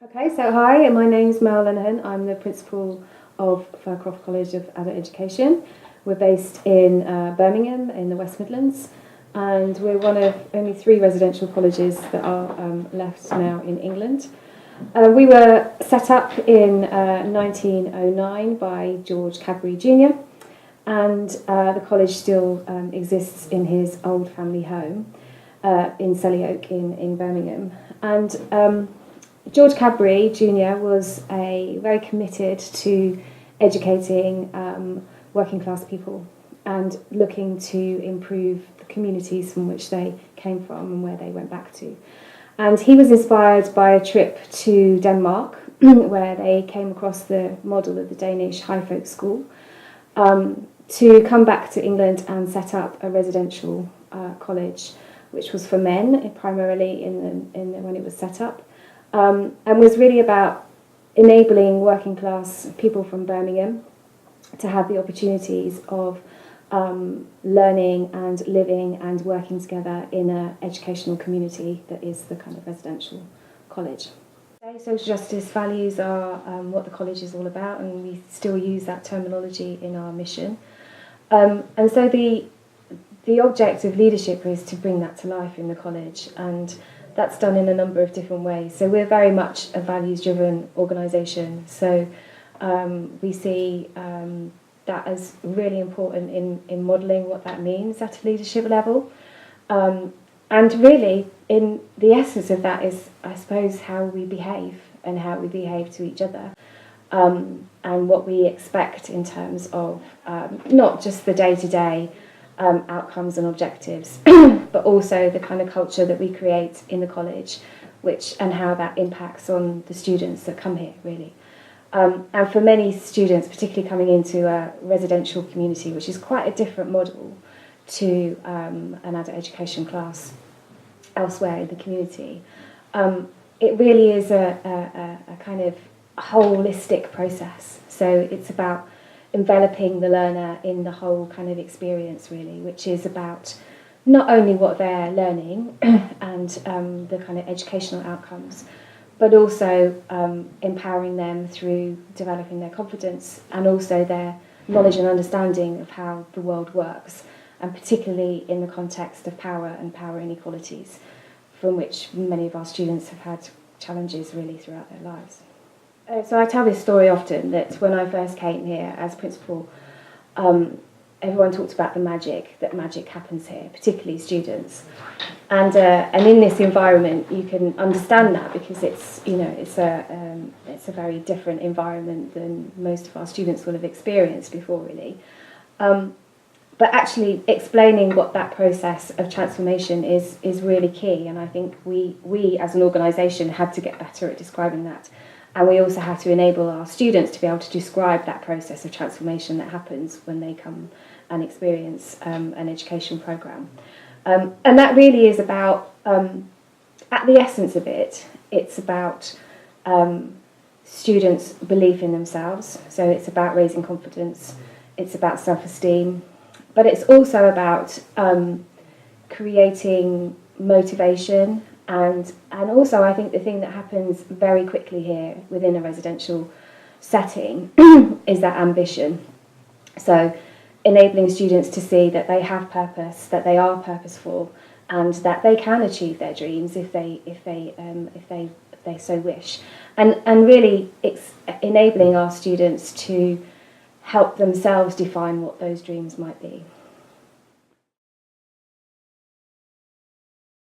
Okay, so hi, my name's Mel Lenehan. I'm the principal of Fircroft College of Adult Education. We're based in Birmingham in the West Midlands, and we're one of only 3 residential colleges that are left now in England. We were set up in 1909 by George Cadbury Jr., and the college still exists in his old family home in Selly Oak in Birmingham. And George Cadbury Jr. was very committed to educating working class people and looking to improve the communities from which they came from and where they went back to. And he was inspired by a trip to Denmark where they came across the model of the Danish High Folk School to come back to England and set up a residential college, which was for men primarily when it was set up. And was really about enabling working class people from Birmingham to have the opportunities of learning and living and working together in an educational community that is the kind of residential college. Social justice values are what the college is all about, and we still use that terminology in our mission. And so the object of leadership is to bring that to life in the college, and that's done in a number of different ways. So we're very much a values-driven organisation. So we see that as really important in modelling what that means at a leadership level. And really, in the essence of that is, I suppose, how we behave and how we behave to each other. And what we expect in terms of not just the day-to-day outcomes and objectives, but also the kind of culture that we create in the college, and how that impacts on the students that come here, really. And for many students, particularly coming into a residential community, which is quite a different model to an adult education class elsewhere in the community, it really is a kind of holistic process. So it's about enveloping the learner in the whole kind of experience, really, which is about not only what they're learning and the kind of educational outcomes, but also empowering them through developing their confidence and also their knowledge and understanding of how the world works, and particularly in the context of power and power inequalities, from which many of our students have had challenges really throughout their lives. So I tell this story often, that when I first came here as principal, everyone talked about that magic happens here, particularly students. And in this environment, you can understand that because it's a very different environment than most of our students will have experienced before, really. But actually explaining what that process of transformation is really key, and I think we as an organisation had to get better at describing that. And we also have to enable our students to be able to describe that process of transformation that happens when they come and experience an education programme. And that really is about, at the essence of it, it's about students' belief in themselves. So it's about raising confidence, it's about self-esteem, but it's also about creating motivation. And also, I think the thing that happens very quickly here within a residential setting is that ambition. So enabling students to see that they have purpose, that they are purposeful, and that they can achieve their dreams if they so wish. And really, it's enabling our students to help themselves define what those dreams might be.